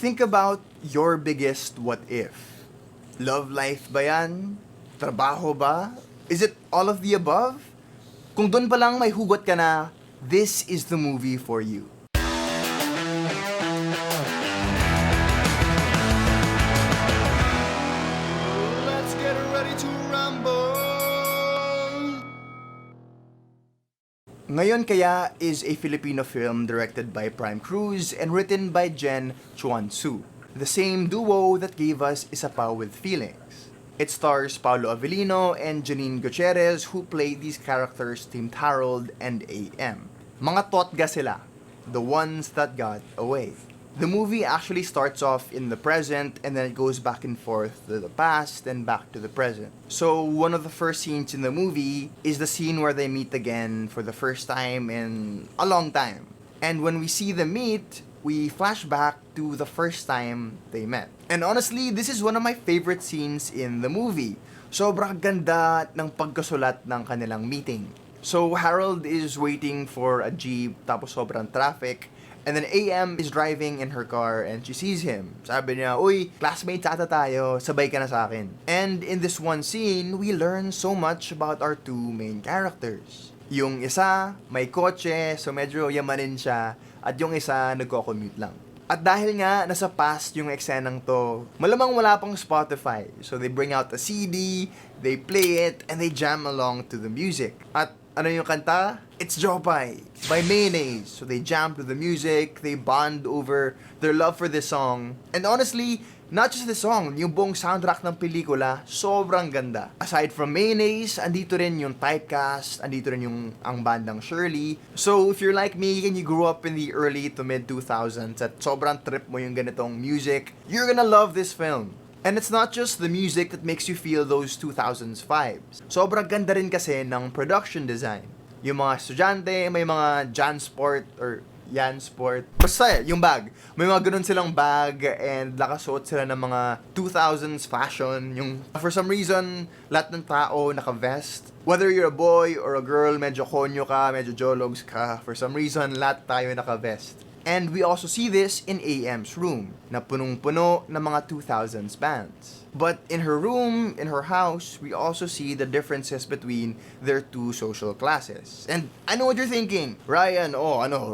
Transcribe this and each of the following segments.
Think about your biggest what if. Love life ba yan? Trabaho ba? Is it all of the above? Kung doon pa lang may hugot ka na, this is the movie for you. Let's get ready to rumble! Ngayon Kaya is a Filipino film directed by Prime Cruz and written by Jen Chuan-Su, the same duo that gave us Isa Pa with Feelings. It stars Paulo Avelino and Janine Guiterrez, who play these characters named Harold and AM. Mga totga sila, the ones that got away. The movie actually starts off in the present and then it goes back and forth to the past and back to the present. So one of the first scenes in the movie is the scene where they meet again for the first time in a long time. And when we see them meet, we flash back to the first time they met. And honestly, this is one of my favorite scenes in the movie. Sobrang ganda ng pagkasulat ng kanilang meeting. So Harold is waiting for a jeep tapos sobrang traffic. And then AM is driving in her car and she sees him. Sabi niya, "Uy, classmates ata tayo, sabay ka na sa akin." And in this one scene, we learn so much about our two main characters. Yung isa, may kotse, so medyo yamanin siya. At yung isa, nagko-commute lang. At dahil nga, nasa past yung eksenang to, malamang wala pang Spotify. So they bring out a CD, they play it, and they jam along to the music. At ano yung kanta? It's Jopay by Mayonnaise. So they jam to the music, they bond over their love for this song. And honestly, not just the song, yung buong soundtrack ng pelikula, sobrang ganda. Aside from Mayonnaise, andito rin yung typecast, andito rin yung ang bandang Shirley. So if you're like me and you grew up in the early to mid 2000s at sobrang trip mo yung ganitong music, you're gonna love this film. And it's not just the music that makes you feel those 2000s vibes. Sobrang ganda rin kasi ng production design. Yung mga estudyante, may mga Jansport or Jansport. Basta yung bag. May mga ganun silang bag and nakasuot sila ng mga 2000s fashion. Yung for some reason, lahat ng tao naka-vest. Whether you're a boy or a girl, medyo konyo ka, medyo jologs ka. For some reason, lahat tayo naka-vest. And we also see this in AM's room, na punong-puno ng mga 2000s bands. But in her room, in her house, we also see the differences between their two social classes. And I know what you're thinking, Ryan,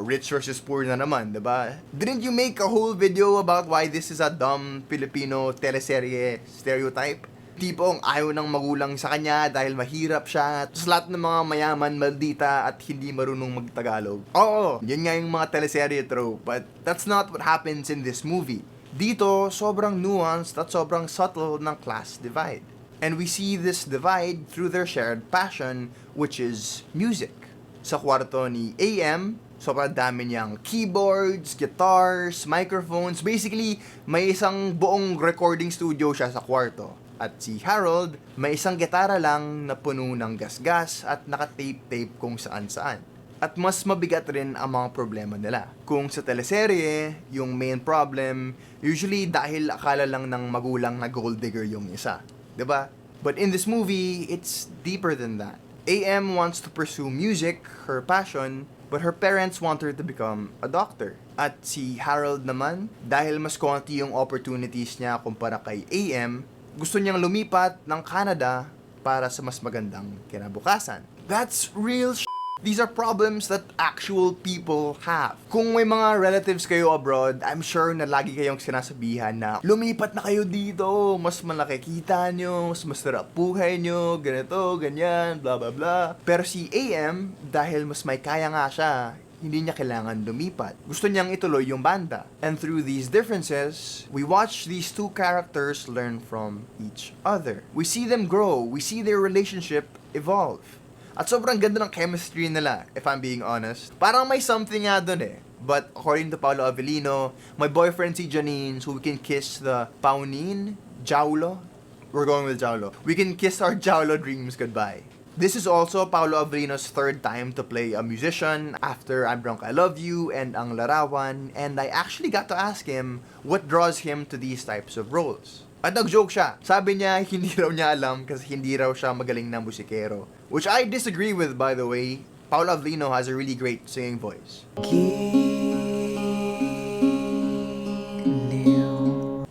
rich versus poor na naman, diba? Didn't you make a whole video about why this is a dumb Filipino teleserye stereotype? Tipong ayaw ng magulang sa kanya dahil mahirap siya. Tapos lahat ng mga mayaman, maldita at hindi marunong magtagalog. Oo, yun nga yung mga teleserye trope. But that's not what happens in this movie. Dito, sobrang nuanced at sobrang subtle ng class divide. And we see this divide through their shared passion, which is music. Sa kwarto ni AM, sobrang dami niyang keyboards, guitars, microphones. Basically, may isang buong recording studio siya sa kwarto. At si Harold, may isang gitara lang na puno ng gasgas at naka-tape-tape kung saan-saan. At mas mabigat rin ang mga problema nila. Kung sa teleserye, yung main problem, usually dahil akala lang ng magulang na gold digger yung isa. 'Di ba? But in this movie, it's deeper than that. AM wants to pursue music, her passion, but her parents want her to become a doctor. At si Harold naman, dahil mas konti yung opportunities niya kumpara kay AM, gusto niyang lumipat ng Canada para sa mas magandang kinabukasan. That's real shit. These are problems that actual people have. Kung may mga relatives kayo abroad, I'm sure na lagi kayong sinasabihan na lumipat na kayo dito, mas malaki kita nyo, mas masarap buhay nyo, ganito, ganyan, blah blah blah. Pero si AM, dahil mas may kaya nga siya, hindi niya kailangan lumipat. Gusto niyang ituloy yung banda. And through these differences, we watch these two characters learn from each other. We see them grow. We see their relationship evolve. At sobrang ganda ng chemistry nila, if I'm being honest. Parang may something nga dun eh. But according to Paulo Avelino, my boyfriend si Janine, so we can kiss the Paunin, Jaulo. We're going with Jaulo. We can kiss our Jaulo dreams goodbye. This is also Paulo Avelino's third time to play a musician after I'm Drunk I Love You and Ang Larawan, and I actually got to ask him what draws him to these types of roles. At nag-joke siya. Sabi niya, hindi raw niya alam kasi hindi raw siya magaling na musikero. Which I disagree with, by the way. Paulo Avelino has a really great singing voice. Giliw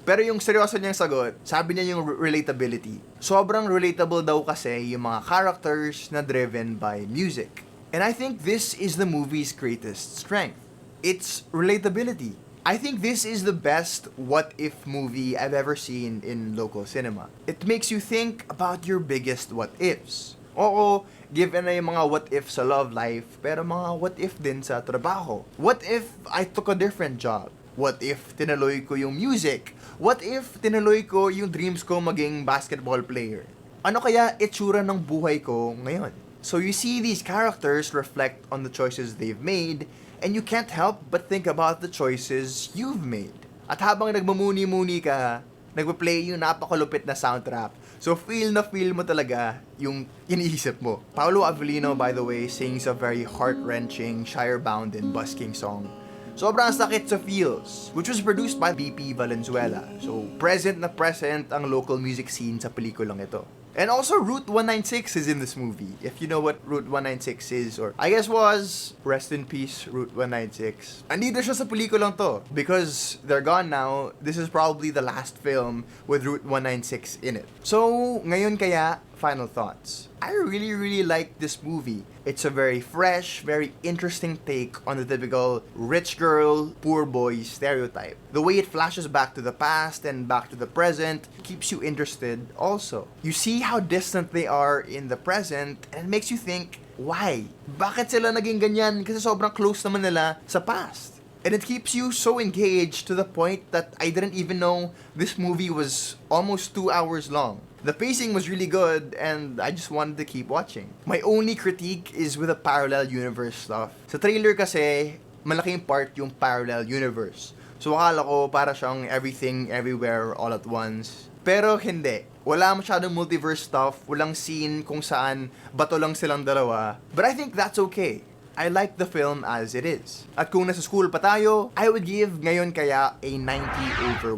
Pero yung seryoso niyang sagot, sabi niya yung relatability. Sobrang relatable daw kasi yung mga characters na driven by music. And I think this is the movie's greatest strength. It's relatability. I think this is the best what-if movie I've ever seen in local cinema. It makes you think about your biggest what-ifs. Oo, given na yung mga what-if sa love life, pero mga what-if din sa trabaho. What if I took a different job? What if tinaloy ko yung music? What if tinaloy ko yung dreams ko maging basketball player? Ano kaya itsura ng buhay ko ngayon? So you see these characters reflect on the choices they've made, and you can't help but think about the choices you've made. At habang nagmamuni-muni ka, nagpa-play yung napakalupit na soundtrack. So feel mo talaga yung iniisip mo. Paulo Avelino, by the way, sings a very heart-wrenching, Shire-bound and busking song. Sobrang sakit sa feels, which was produced by BP Valenzuela. So present ang local music scene sa pelikulang ito. And also, Route 196 is in this movie. If you know what Route 196 is, or I guess was, rest in peace, Route 196. Andito siya sa pelikulang to. Because they're gone now, this is probably the last film with Route 196 in it. So, Ngayon Kaya, final thoughts. I really like this movie. It's a very fresh, very interesting take on the typical rich girl, poor boy stereotype. The way it flashes back to the past and back to the present keeps you interested also. You see how distant they are in the present and it makes you think, why? Bakit sila naging ganyan? Kasi sobrang close naman nila sa past. And it keeps you so engaged to the point that I didn't even know this movie was almost 2 hours long. The pacing was really good and I just wanted to keep watching. My only critique is with the parallel universe stuff. Sa trailer kasi, malaking part yung parallel universe. So akala ko para siyang everything, everywhere, all at once. Pero hindi. Wala masyadong multiverse stuff, walang scene kung saan bato lang silang dalawa. But I think that's okay. I like the film as it is. At kung nasa school pa tayo, I would give Ngayon Kaya a 90/100.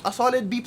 A solid B+.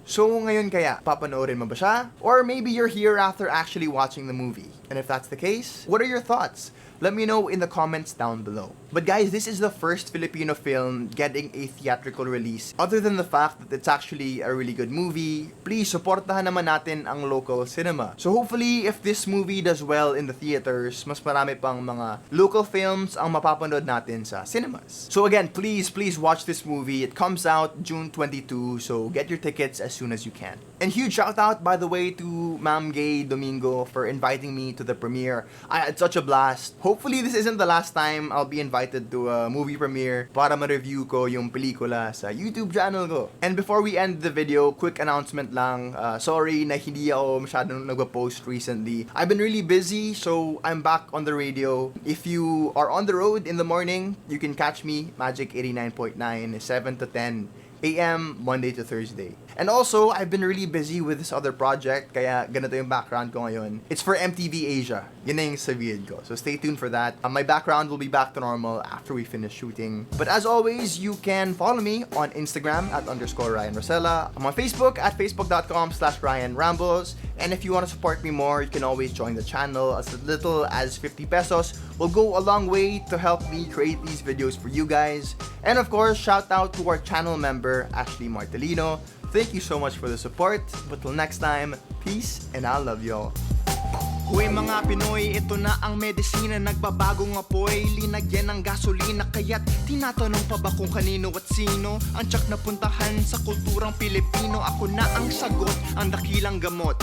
So Ngayon Kaya, papanoorin mo ba siya? Or maybe you're here after actually watching the movie. And if that's the case, what are your thoughts? Let me know in the comments down below. But guys, this is the first Filipino film getting a theatrical release. Other than the fact that it's actually a really good movie, please suportahan naman natin ang local cinema. So hopefully, if this movie does well in the theaters, mas marami pang mga local films ang mapapanood natin sa cinemas. So again, please watch this movie. It comes out June 22, so get your tickets as soon as you can. And huge shout out, by the way, to Ma'am Gay Domingo for inviting me to the premiere. I had such a blast. Hopefully, this isn't the last time I'll be invited to a movie premiere para ma-review ko yung pelikula sa YouTube channel ko. And before we end the video, quick announcement lang. Sorry na hindi ako masyadong nagpa-post recently. I've been really busy, so I'm back on the radio. If you are on the road in the morning, you can catch me, Magic 89.9, 7 to 10 a.m. Monday to Thursday. And also, I've been really busy with this other project, kaya ganito yung background ko ngayon. It's for MTV Asia. Yun na yung sabihin ko. So stay tuned for that. My background will be back to normal after we finish shooting. But as always, you can follow me on Instagram at _Ryan Rosella. I'm on Facebook at facebook.com/Ryan Rambles. And if you want to support me more, you can always join the channel. As little as 50 pesos will go a long way to help me create these videos for you guys. And of course, shout out to our channel member, Ashley Martelino. Thank you so much for the support. But till next time, peace and I love y'all. Hoy mga Pinoy, ito na ang medisina, nagbabagong apoy, linagyan ng gasolina, kaya't tinatanong pa ba kung kanino at sino ang tiyak na puntahan sa kulturang Pilipino? Ako na ang sagot, ang dakilang gamot.